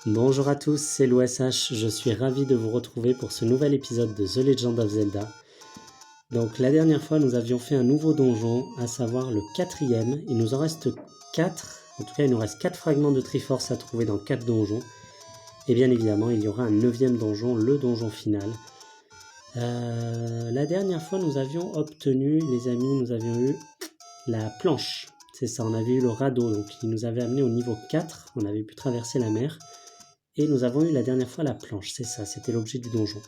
Bonjour à tous, c'est l'OSH, je suis ravi de vous retrouver pour ce nouvel épisode de The Legend of Zelda. Donc la dernière fois nous avions fait un nouveau donjon, à savoir le 4e, il nous en reste 4, en tout cas il nous reste 4 fragments de Triforce à trouver dans 4 donjons. Et bien évidemment il y aura un 9e donjon, le donjon final. La dernière fois nous avions obtenu, les amis, nous avions eu la planche. C'est ça, on avait eu le radeau, donc il nous avait amené au niveau 4, on avait pu traverser la mer. Et nous avons eu la dernière fois la planche, c'est ça, c'était l'objet du donjon.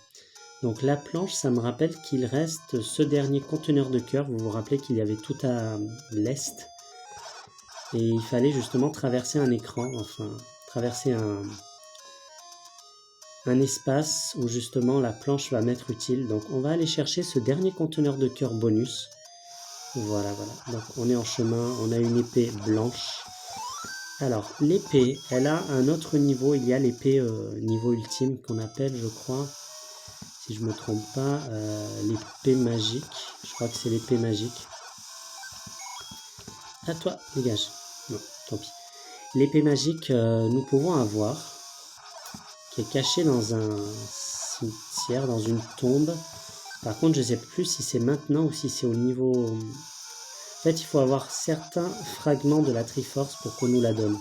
Donc la planche, ça me rappelle qu'il reste ce dernier conteneur de cœur. Vous vous rappelez qu'il y avait tout à l'est. Et il fallait justement traverser un écran, enfin traverser un espace où justement la planche va m'être utile. Donc on va aller chercher ce dernier conteneur de cœur bonus. Voilà. Donc on est en chemin, on a une épée blanche. Alors, l'épée, elle a un autre niveau, il y a l'épée niveau ultime qu'on appelle, je crois, si je me trompe pas, l'épée magique. Je crois que c'est l'épée magique. À toi, dégage. Non, tant pis. L'épée magique, nous pouvons avoir, qui est cachée dans un cimetière, dans une tombe. Par contre, je ne sais plus si c'est maintenant ou si c'est au niveau... En fait, il faut avoir certains fragments de la Triforce pour qu'on nous la donne.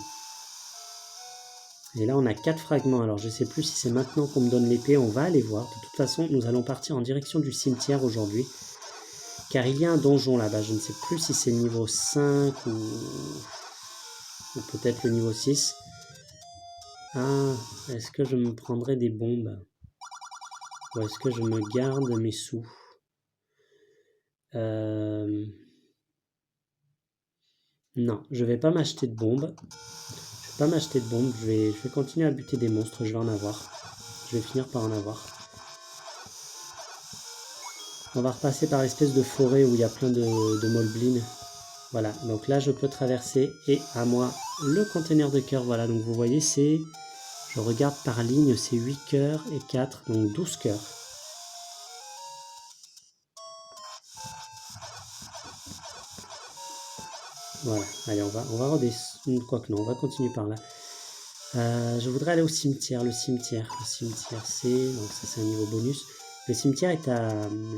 Et là, on a 4 fragments. Alors, je ne sais plus si c'est maintenant qu'on me donne l'épée. On va aller voir. De toute façon, nous allons partir en direction du cimetière aujourd'hui. Car il y a un donjon là-bas. Je ne sais plus si c'est le niveau 5 ou peut-être le niveau 6. Ah, est-ce que je me prendrai des bombes? Ou est-ce que je me garde mes sous? Non, je vais pas m'acheter de bombes. Je vais continuer à buter des monstres. Je vais en avoir. Je vais finir par en avoir. On va repasser par l'espèce de forêt où il y a plein de moblins. Voilà, donc là je peux traverser et à moi le conteneur de cœur. Voilà, donc vous voyez, je regarde par ligne, c'est 8 cœurs et 4, donc 12 cœurs. Voilà, allez, on va redescendre, quoique non, on va continuer par là. Je voudrais aller au cimetière. Le cimetière c'est, donc ça c'est un niveau bonus. Le cimetière est à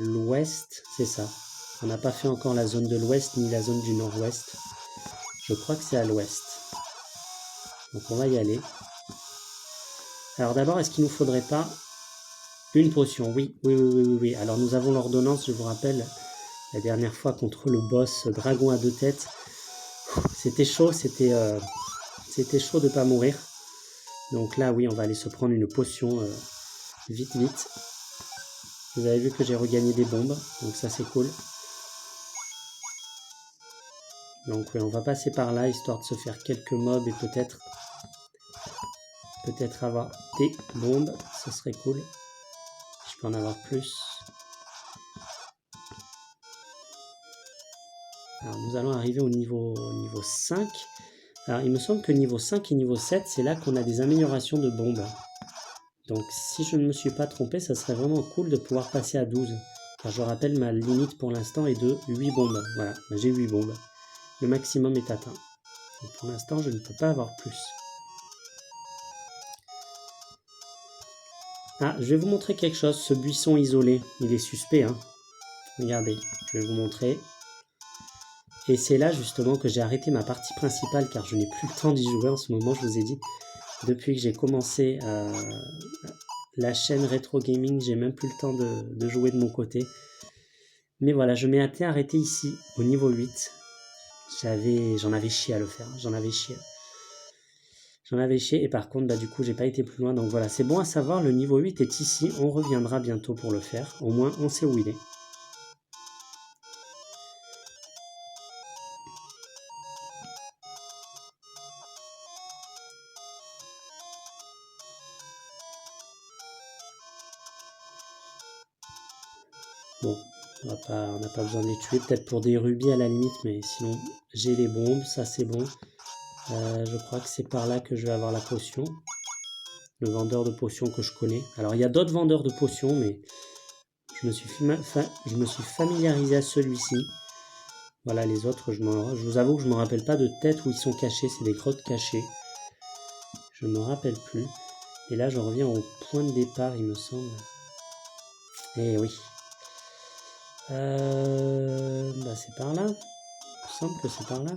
l'ouest, c'est ça. On n'a pas fait encore la zone de l'ouest ni la zone du nord-ouest. Je crois que c'est à l'ouest. Donc on va y aller. Alors d'abord, est-ce qu'il ne nous faudrait pas une potion? Oui. Alors nous avons l'ordonnance, je vous rappelle, la dernière fois contre le boss dragon à 2 têtes. C'était chaud, c'était chaud de ne pas mourir. Donc là, oui, on va aller se prendre une potion vite. Vous avez vu que j'ai regagné des bombes, donc ça c'est cool. Donc oui, on va passer par là, histoire de se faire quelques mobs et peut-être avoir des bombes, ce serait cool. Je peux en avoir plus. Alors nous allons arriver au niveau 5. Alors il me semble que niveau 5 et niveau 7, c'est là qu'on a des améliorations de bombes. Donc si je ne me suis pas trompé, ça serait vraiment cool de pouvoir passer à 12. Car je rappelle, ma limite pour l'instant est de 8 bombes. Voilà, j'ai 8 bombes. Le maximum est atteint. Donc pour l'instant, je ne peux pas avoir plus. Ah, je vais vous montrer quelque chose. Ce buisson isolé, il est suspect, hein. Regardez, je vais vous montrer. Et c'est là justement que j'ai arrêté ma partie principale car je n'ai plus le temps d'y jouer en ce moment, je vous ai dit. Depuis que j'ai commencé la chaîne Retro Gaming, j'ai même plus le temps de jouer de mon côté. Mais voilà, je m'étais arrêté ici, au niveau 8. J'en avais chié à le faire, j'en avais chié et par contre, du coup, j'ai pas été plus loin. Donc voilà, c'est bon à savoir, le niveau 8 est ici, on reviendra bientôt pour le faire. Au moins, on sait où il est. Bon, On n'a pas besoin de les tuer. Peut-être pour des rubis à la limite, mais sinon, j'ai les bombes. Ça, c'est bon. Je crois que c'est par là que je vais avoir la potion. Le vendeur de potions que je connais. Alors, il y a d'autres vendeurs de potions, mais je me suis familiarisé à celui-ci. Voilà, les autres, je vous avoue que je ne me rappelle pas de tête où ils sont cachés. C'est des grottes cachées. Je ne me rappelle plus. Et là, je reviens au point de départ, il me semble. Eh oui. Bah c'est par là. Il me semble que c'est par là.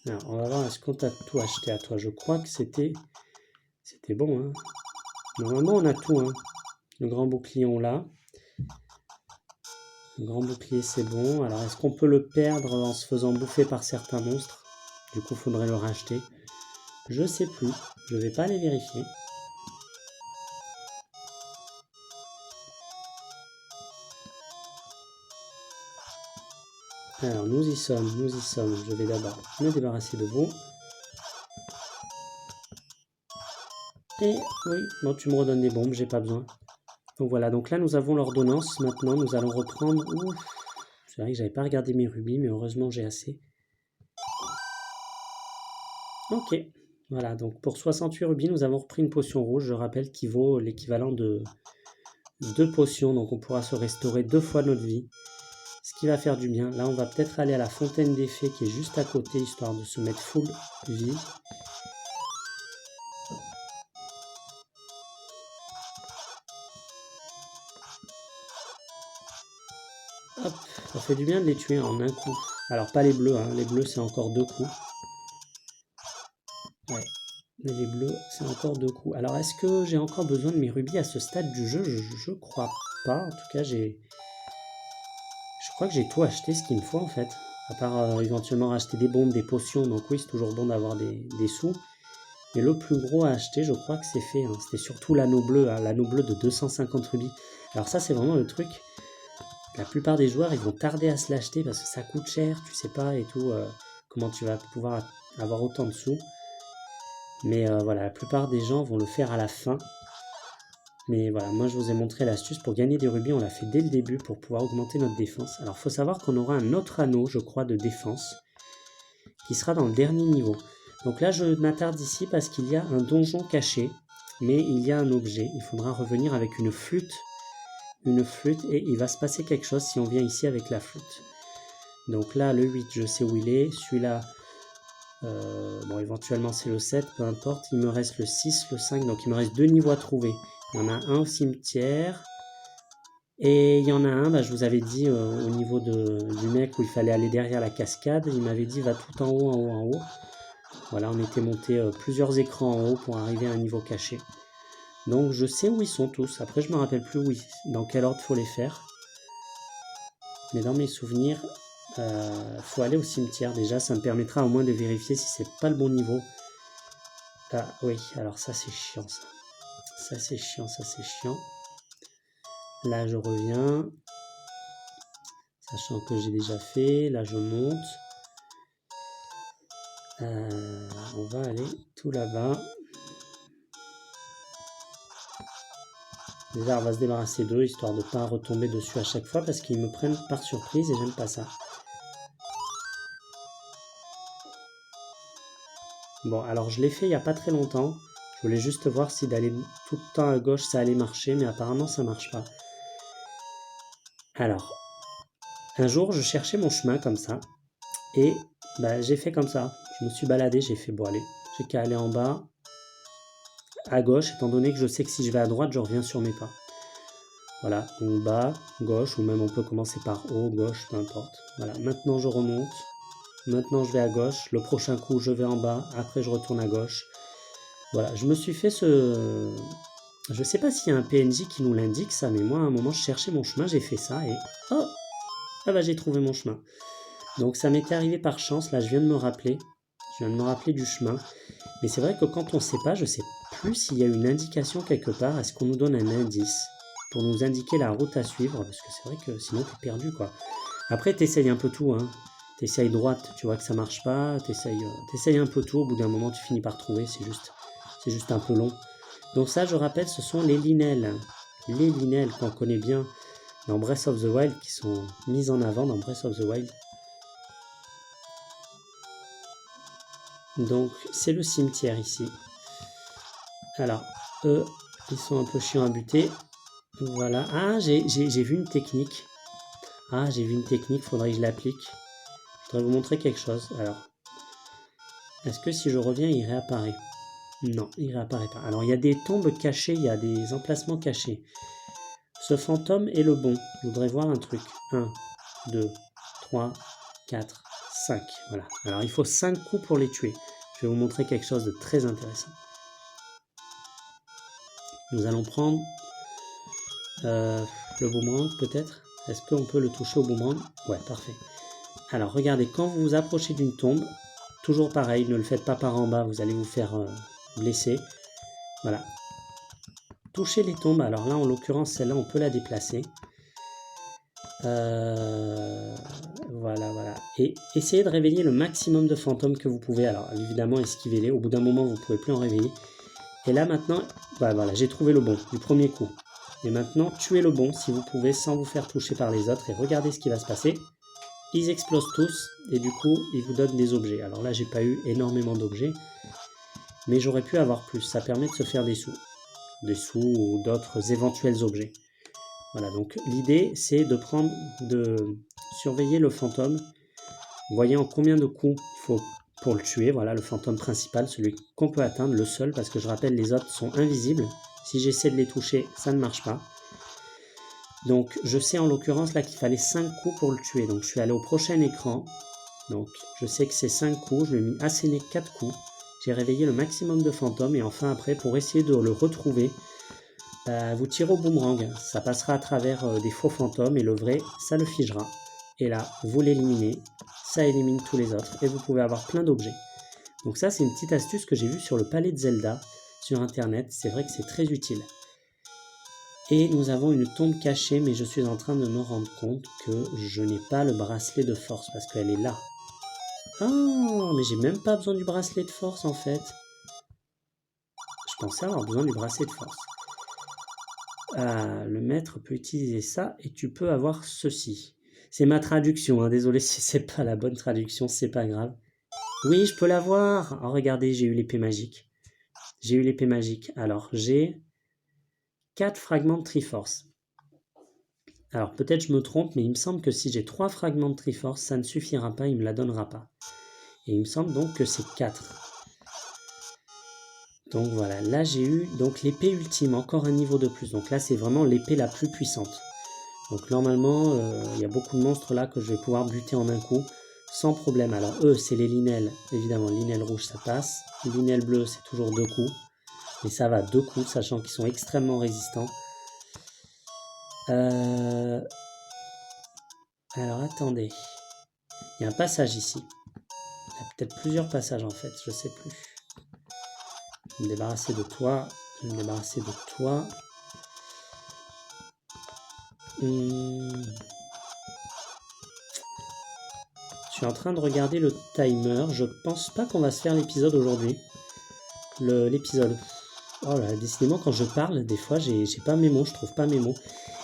Alors, on va voir, est-ce qu'on t'a tout acheté à toi? Je crois que c'était bon, hein. Normalement, on a tout, hein. Le grand bouclier, on l'a. Le grand bouclier, c'est bon. Alors, est-ce qu'on peut le perdre en se faisant bouffer par certains monstres? Du coup, il faudrait le racheter. Je sais plus. Je vais pas aller vérifier. Alors, nous y sommes. Je vais d'abord me débarrasser de vous. Et oui, bon, tu me redonnes des bombes, j'ai pas besoin. Donc voilà, donc là nous avons l'ordonnance. Maintenant, nous allons reprendre... Ouf, c'est vrai que j'avais pas regardé mes rubis, mais heureusement j'ai assez. Ok, voilà, donc pour 68 rubis, nous avons repris une potion rouge, je rappelle, qui vaut l'équivalent de 2 potions. Donc on pourra se restaurer 2 fois notre vie, ce qui va faire du bien. Là, on va peut-être aller à la fontaine des fées qui est juste à côté, histoire de se mettre full vie. Hop, ça fait du bien de les tuer en un coup. Alors pas les bleus, hein. Les bleus c'est encore 2 coups. Ouais, mais les bleus c'est encore 2 coups. Alors est-ce que j'ai encore besoin de mes rubis à ce stade du jeu? Je crois pas. En tout cas je crois que j'ai tout acheté ce qu'il me faut en fait. À part éventuellement acheter des bombes, des potions. Donc oui, c'est toujours bon d'avoir des sous. Mais le plus gros à acheter, je crois que c'est fait. Hein. C'était surtout l'anneau bleu, hein, l'anneau bleu de 250 rubis. Alors ça c'est vraiment le truc. La plupart des joueurs, ils vont tarder à se l'acheter parce que ça coûte cher, tu sais pas et tout, comment tu vas pouvoir avoir autant de sous. Mais voilà, la plupart des gens vont le faire à la fin. Mais voilà, moi je vous ai montré l'astuce pour gagner des rubis, on l'a fait dès le début pour pouvoir augmenter notre défense. Alors il faut savoir qu'on aura un autre anneau, je crois, de défense, qui sera dans le dernier niveau. Donc là je m'attarde ici parce qu'il y a un donjon caché, mais il y a un objet. Il faudra revenir avec une flûte et il va se passer quelque chose si on vient ici avec la flûte. Donc là, le 8, je sais où il est. Celui-là, bon, éventuellement c'est le 7, peu importe. Il me reste le 6, le 5, donc il me reste 2 niveaux à trouver. Il y en a un au cimetière. Et il y en a un, bah, je vous avais dit, au niveau du mec où il fallait aller derrière la cascade. Il m'avait dit, va tout en haut, en haut, en haut. Voilà, on était monté plusieurs écrans en haut pour arriver à un niveau caché. Donc je sais où ils sont tous. Après je me rappelle plus dans quel ordre faut les faire. Mais dans mes souvenirs, faut aller au cimetière déjà. Ça me permettra au moins de vérifier si c'est pas le bon niveau. Ah oui, alors ça c'est chiant ça. Ça c'est chiant. Là je reviens. Sachant que j'ai déjà fait. Là je monte. On va aller tout là-bas. Déjà, on va se débarrasser d'eux, histoire de ne pas retomber dessus à chaque fois, parce qu'ils me prennent par surprise et j'aime pas ça. Bon, alors je l'ai fait il n'y a pas très longtemps. Je voulais juste voir si d'aller tout le temps à gauche, ça allait marcher, mais apparemment ça marche pas. Alors, un jour, je cherchais mon chemin comme ça, et bah, j'ai fait comme ça. Je me suis baladé, j'ai fait, bon allez, j'ai qu'à aller en bas, à gauche, étant donné que je sais que si je vais à droite, je reviens sur mes pas. Voilà, donc bas, gauche, ou même on peut commencer par haut, gauche, peu importe. Voilà, maintenant je remonte, maintenant je vais à gauche, le prochain coup je vais en bas, après je retourne à gauche. Voilà, je me suis fait ce... Je sais pas s'il y a un PNJ qui nous l'indique ça, mais moi à un moment je cherchais mon chemin, j'ai fait ça et... Oh, ah bah j'ai trouvé mon chemin. Donc ça m'était arrivé par chance, là je viens de me rappeler du chemin. Mais c'est vrai que quand on sait pas, je sais plus s'il y a une indication quelque part, est-ce qu'on nous donne un indice pour nous indiquer la route à suivre, parce que c'est vrai que sinon t'es perdu quoi. Après t'essayes un peu tout, hein. T'essayes droite, tu vois que ça marche pas, t'essayes un peu tout, au bout d'un moment tu finis par trouver, c'est juste c'est juste un peu long. Donc ça, je rappelle, ce sont les linelles. Les linelles qu'on connaît bien dans Breath of the Wild, qui sont mises en avant dans Breath of the Wild. Donc c'est le cimetière ici. Alors, eux, ils sont un peu chiants à buter. Voilà. Ah, j'ai vu une technique. Ah, j'ai vu une technique, faudrait que je l'applique. Je voudrais vous montrer quelque chose. Alors, est-ce que si je reviens, il réapparaît? Non, il réapparaît pas. Alors, il y a des tombes cachées, il y a des emplacements cachés. Ce fantôme est le bon. Je voudrais voir un truc. 1, 2, 3, 4, 5. Voilà. Alors, il faut 5 coups pour les tuer. Je vais vous montrer quelque chose de très intéressant. Nous allons prendre le boomerang, peut-être. Est-ce qu'on peut le toucher au boomerang? Ouais, parfait. Alors, regardez, quand vous vous approchez d'une tombe, toujours pareil, ne le faites pas par en bas, vous allez vous faire blesser. Voilà. Touchez les tombes. Alors là, en l'occurrence, celle-là, on peut la déplacer. Voilà. Et essayez de réveiller le maximum de fantômes que vous pouvez. Alors, évidemment, esquivez-les. Au bout d'un moment, vous ne pouvez plus en réveiller. Et là, maintenant, voilà, j'ai trouvé le bon, du premier coup. Et maintenant, tuez le bon, si vous pouvez, sans vous faire toucher par les autres. Et regardez ce qui va se passer. Ils explosent tous, et du coup, ils vous donnent des objets. Alors là, j'ai pas eu énormément d'objets. Mais j'aurais pu avoir plus. Ça permet de se faire des sous. Des sous ou d'autres éventuels objets. Voilà, donc l'idée, c'est de surveiller le fantôme. Vous voyez en combien de coups il faut pour le tuer. Voilà, le fantôme principal, celui qu'on peut atteindre, le seul, parce que je rappelle, les autres sont invisibles. Si j'essaie de les toucher, ça ne marche pas. Donc, je sais en l'occurrence là qu'il fallait 5 coups pour le tuer. Donc, je suis allé au prochain écran. Donc, je sais que c'est 5 coups. Je lui ai mis asséné 4 coups. J'ai réveillé le maximum de fantômes. Et enfin, après, pour essayer de le retrouver, vous tirez au boomerang. Ça passera à travers des faux fantômes. Et le vrai, ça le figera. Et là, vous l'éliminez. Ça élimine tous les autres. Et vous pouvez avoir plein d'objets. Donc ça, c'est une petite astuce que j'ai vue sur le palais de Zelda sur Internet. C'est vrai que c'est très utile. Et nous avons une tombe cachée, mais je suis en train de me rendre compte que je n'ai pas le bracelet de force parce qu'elle est là. Ah, mais j'ai même pas besoin du bracelet de force en fait. Je pensais avoir besoin du bracelet de force. Le maître peut utiliser ça et tu peux avoir ceci. C'est ma traduction, hein. Désolé si c'est pas la bonne traduction, c'est pas grave. Oui, je peux l'avoir. Oh, regardez, j'ai eu l'épée magique. J'ai eu l'épée magique. Alors, j'ai 4 fragments de Triforce. Alors, peut-être je me trompe, mais il me semble que si j'ai 3 fragments de Triforce, ça ne suffira pas, il ne me la donnera pas. Et il me semble donc que c'est 4. Donc voilà, là j'ai eu donc l'épée ultime, encore un niveau de plus. Donc là, c'est vraiment l'épée la plus puissante. Donc normalement, il y a beaucoup de monstres là que je vais pouvoir buter en un coup, sans problème. Alors eux, c'est les linelles. Évidemment, linelles rouges, ça passe. Linelles bleues, c'est toujours 2 coups. Mais ça va 2 coups, sachant qu'ils sont extrêmement résistants. Alors attendez. Il y a un passage ici. Il y a peut-être plusieurs passages en fait, je sais plus. Je vais me débarrasser de toi. Je vais me débarrasser de toi. Je suis en train de regarder le timer. Je pense pas qu'on va se faire l'épisode aujourd'hui. L'épisode. Oh là, décidément, quand je parle, des fois, j'ai pas mes mots, je trouve pas mes mots.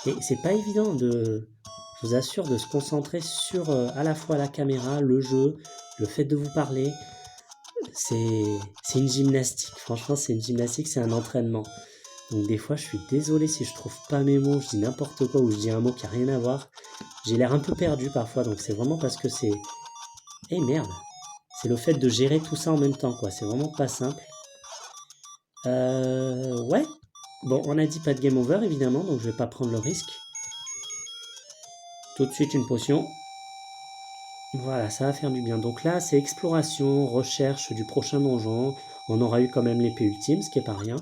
Et c'est pas évident de, je vous assure, de se concentrer sur à la fois la caméra, le jeu, le fait de vous parler. C'est une gymnastique. Franchement, c'est une gymnastique, c'est un entraînement. Donc des fois, je suis désolé si je trouve pas mes mots, je dis n'importe quoi ou je dis un mot qui a rien à voir. J'ai l'air un peu perdu parfois, donc c'est vraiment parce que c'est... Eh merde! C'est le fait de gérer tout ça en même temps, quoi. C'est vraiment pas simple. Ouais. Bon, on a dit pas de game over, évidemment, donc je vais pas prendre le risque. Tout de suite, une potion. Voilà, ça va faire du bien. Donc là, c'est exploration, recherche du prochain donjon. On aura eu quand même l'épée ultime, ce qui est pas rien.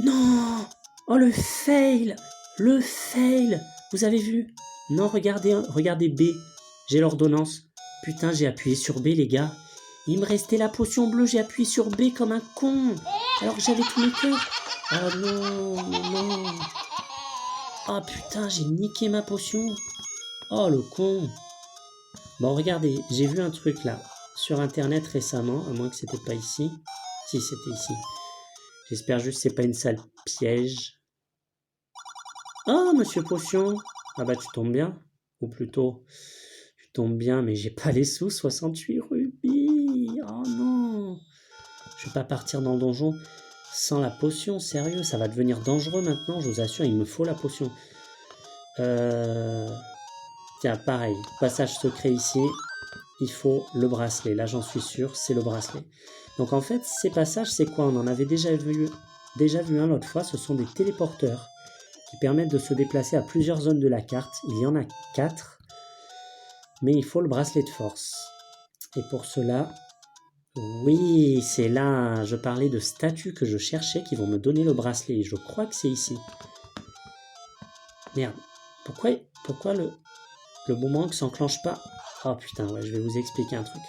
Non! Oh, le fail! Le fail! Vous avez vu? Non, regardez B. J'ai l'ordonnance. Putain, j'ai appuyé sur B, les gars. Il me restait la potion bleue, j'ai appuyé sur B comme un con. Alors que j'avais tous mes cœurs. Oh non. Oh putain, j'ai niqué ma potion. Oh le con. Bon, regardez, j'ai vu un truc là sur internet récemment, à moins que c'était pas ici. parti, c'était ici. J'espère juste que c'est pas une salle piège. Ah, Monsieur Potion. Ah bah tu tombes bien. Ou plutôt, tu tombes bien, mais j'ai pas les sous. 68 rubis. Oh non. Je vais pas partir dans le donjon sans la potion. Sérieux, ça va devenir dangereux maintenant. Je vous assure, il me faut la potion. Tiens, pareil. Passage secret ici. Il faut le bracelet. Là, j'en suis sûr, c'est le bracelet. Donc en fait, ces passages, c'est quoi? On en avait déjà vu un l'autre fois. Ce sont des téléporteurs qui permettent de se déplacer à plusieurs zones de la carte. Il y en a 4, mais il faut le bracelet de force. Et pour cela, oui, c'est là, je parlais de statues que je cherchais qui vont me donner le bracelet. Je crois que c'est ici. Merde, pourquoi le boomerang s'enclenche pas? Oh putain, ouais, je vais vous expliquer un truc.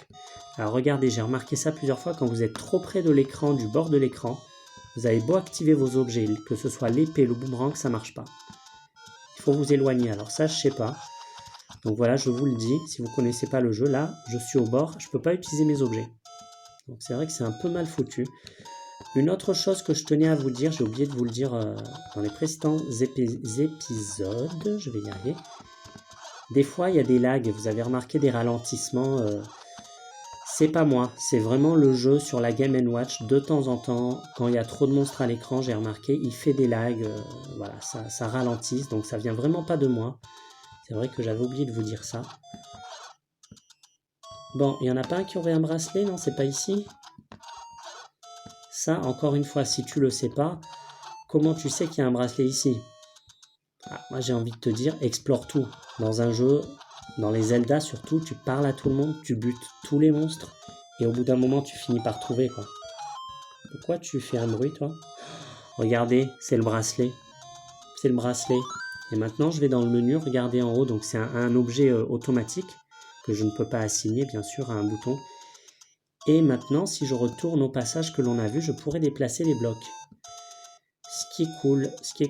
Alors regardez, j'ai remarqué ça plusieurs fois, quand vous êtes trop près de l'écran, du bord de l'écran, vous avez beau activer vos objets, que ce soit l'épée, le boomerang, ça marche pas. Il faut vous éloigner, alors ça je sais pas. Donc voilà, je vous le dis, si vous connaissez pas le jeu, là, je suis au bord, je peux pas utiliser mes objets. Donc c'est vrai que c'est un peu mal foutu. Une autre chose que je tenais à vous dire, j'ai oublié de vous le dire dans les précédents épisodes, je vais y arriver. Des fois, il y a des lags, vous avez remarqué des ralentissements. C'est pas moi, c'est vraiment le jeu sur la Game & Watch. De temps en temps, quand il y a trop de monstres à l'écran, j'ai remarqué, il fait des lags. Voilà, ça ralentit, donc ça vient vraiment pas de moi. C'est vrai que j'avais oublié de vous dire ça. Bon, il n'y en a pas un qui aurait un bracelet, non? C'est pas ici? Ça, encore une fois, si tu le sais pas, comment tu sais qu'il y a un bracelet ici? Moi, j'ai envie de te dire, explore tout. Dans un jeu, dans les Zelda surtout, tu parles à tout le monde, tu butes tous les monstres, et au bout d'un moment, tu finis par trouver, quoi. Pourquoi tu fais un bruit, toi? Regardez, c'est le bracelet. C'est le bracelet. Et maintenant, je vais dans le menu, regardez en haut, donc c'est un objet automatique, que je ne peux pas assigner, bien sûr, à un bouton. Et maintenant, si je retourne au passage que l'on a vu, je pourrais déplacer les blocs. Ce qui est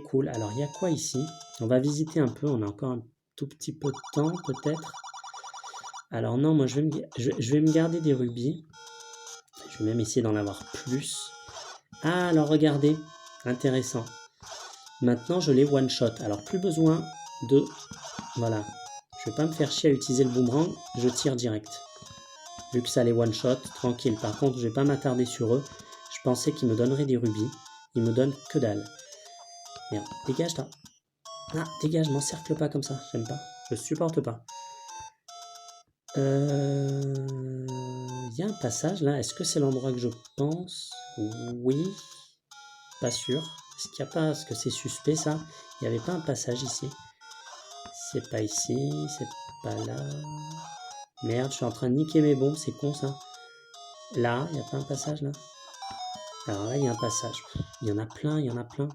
cool. Alors, il y a quoi ici? On va visiter un peu, on a encore un tout petit peu de temps, peut-être. Alors non, moi, je vais me garder des rubis. Je vais même essayer d'en avoir plus. Ah, alors regardez, intéressant. Maintenant, je les one-shot. Alors, plus besoin de... Voilà. Je vais pas me faire chier à utiliser le boomerang, je tire direct. Vu que ça les one-shot, tranquille. Par contre, je vais pas m'attarder sur eux. Je pensais qu'ils me donneraient des rubis. Ils me donnent que dalle. Merde, dégage là. Ah, dégage, m'encercle pas comme ça. J'aime pas. Je supporte pas. Il y a un passage là. Est-ce que c'est l'endroit que je pense? Oui. Pas sûr. Est-ce qu'il n'y a pas... Est-ce que c'est suspect ça? Il n'y avait pas un passage ici. C'est pas ici. C'est pas là. Merde, je suis en train de niquer mes bombes. C'est con ça. Là, il n'y a pas un passage là? Alors là, il y a un passage. Il y en a plein, il y en a plein.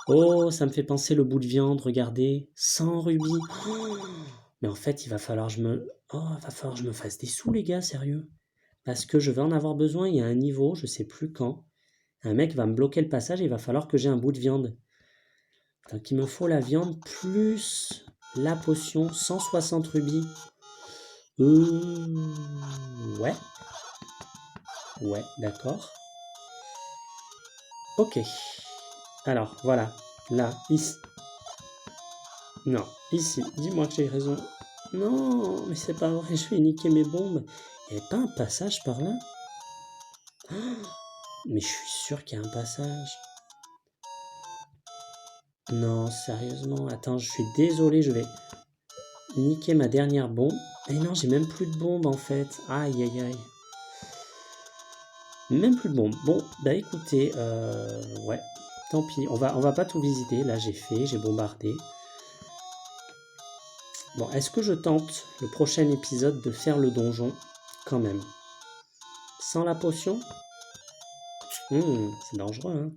Oh, ça me fait penser le bout de viande, regardez. 100 rubis. Oh, mais en fait, il va falloir que je me fasse des sous, les gars, sérieux. Parce que je vais en avoir besoin, il y a un niveau, je sais plus quand. Un mec va me bloquer le passage et il va falloir que j'ai un bout de viande. Donc il me faut la viande plus la potion, 160 rubis. Ouais. Ouais, d'accord. Ok. Alors, voilà. Là, ici. Non, ici. Dis-moi que j'ai raison. Non, mais c'est pas vrai, je vais niquer mes bombes. Il n'y avait pas un passage par là? Oh, mais je suis sûr qu'il y a un passage. Non, sérieusement. Attends, je suis désolé, je vais niquer ma dernière bombe. Et non, j'ai même plus de bombes en fait. Aïe, aïe, aïe. Même plus de bombes. Bon, bah écoutez, ouais. Tant pis, on va pas tout visiter. Là, j'ai bombardé. Bon, est-ce que je tente le prochain épisode de faire le donjon quand même? Sans la potion? C'est dangereux, hein.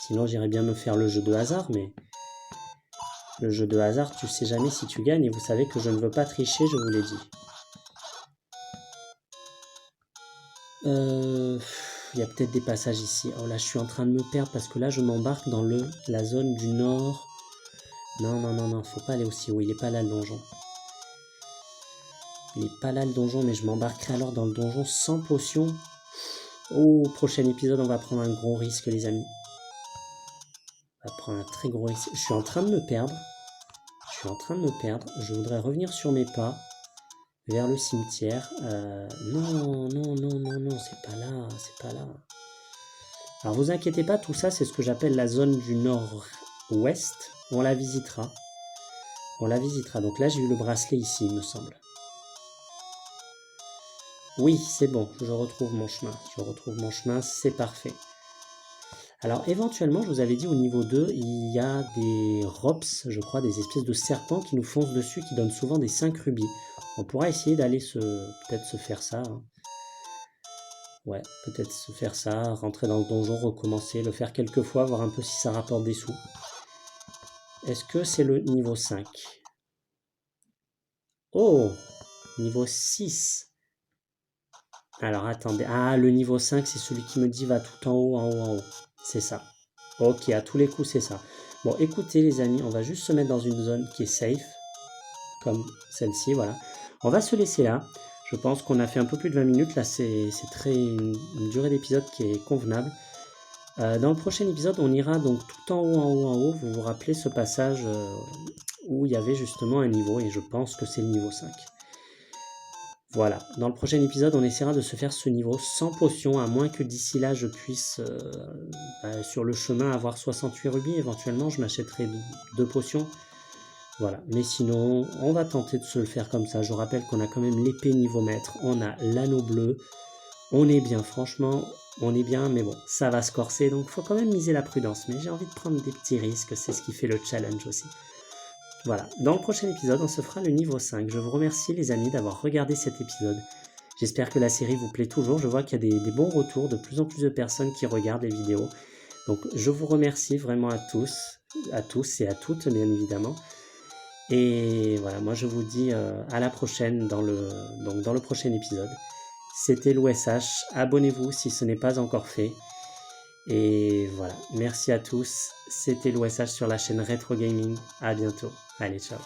Sinon, j'irais bien me faire le jeu de hasard, mais... Le jeu de hasard, tu sais jamais si tu gagnes, et vous savez que je ne veux pas tricher, je vous l'ai dit. Il y a peut-être des passages ici. Oh là, je suis en train de me perdre, parce que là, je m'embarque dans la zone du nord. Non, faut pas aller aussi haut, il est pas là le donjon. Il est pas là le donjon, mais je m'embarquerai alors dans le donjon sans potion. Au prochain épisode, on va prendre un gros risque, les amis. On va prendre un très gros risque. Je suis en train de me perdre. Je voudrais revenir sur mes pas vers le cimetière. Non, c'est pas là. Alors vous inquiétez pas, tout ça c'est ce que j'appelle la zone du nord-ouest. On la visitera. Donc là j'ai eu le bracelet ici, il me semble. Oui, c'est bon, je retrouve mon chemin, c'est parfait. Alors éventuellement, je vous avais dit au niveau 2, il y a des rops, je crois, des espèces de serpents qui nous foncent dessus, qui donnent souvent des 5 rubis. On pourra essayer d'aller peut-être se faire ça. Hein. Ouais, peut-être se faire ça, rentrer dans le donjon, recommencer, le faire quelques fois, voir un peu si ça rapporte des sous. Est-ce que c'est le niveau 5? Oh, niveau 6. Alors attendez, ah le niveau 5 c'est celui qui me dit va tout en haut, c'est ça. Ok, à tous les coups c'est ça. Bon écoutez les amis, on va juste se mettre dans une zone qui est safe, comme celle-ci, voilà. On va se laisser là, je pense qu'on a fait un peu plus de 20 minutes, là c'est une durée d'épisode qui est convenable. Dans le prochain épisode on ira donc tout en haut, vous vous rappelez ce passage où il y avait justement un niveau, et je pense que c'est le niveau 5. Voilà, dans le prochain épisode, on essaiera de se faire ce niveau sans potion, à moins que d'ici là, je puisse, sur le chemin, avoir 68 rubis. Éventuellement, je m'achèterai 2 potions. Voilà, mais sinon, on va tenter de se le faire comme ça. Je rappelle qu'on a quand même l'épée niveau maître, on a l'anneau bleu. On est bien, franchement, on est bien, mais bon, ça va se corser, donc il faut quand même miser la prudence. Mais j'ai envie de prendre des petits risques, c'est ce qui fait le challenge aussi. Voilà, dans le prochain épisode, on se fera le niveau 5. Je vous remercie les amis d'avoir regardé cet épisode. J'espère que la série vous plaît toujours. Je vois qu'il y a des bons retours, de plus en plus de personnes qui regardent les vidéos. Donc je vous remercie vraiment à tous et à toutes bien évidemment. Et voilà, moi je vous dis à la prochaine dans le prochain épisode. C'était l'OSH, abonnez-vous si ce n'est pas encore fait. Et voilà, merci à tous. C'était l'OSH sur la chaîne Retro Gaming. À bientôt. Allez, ciao.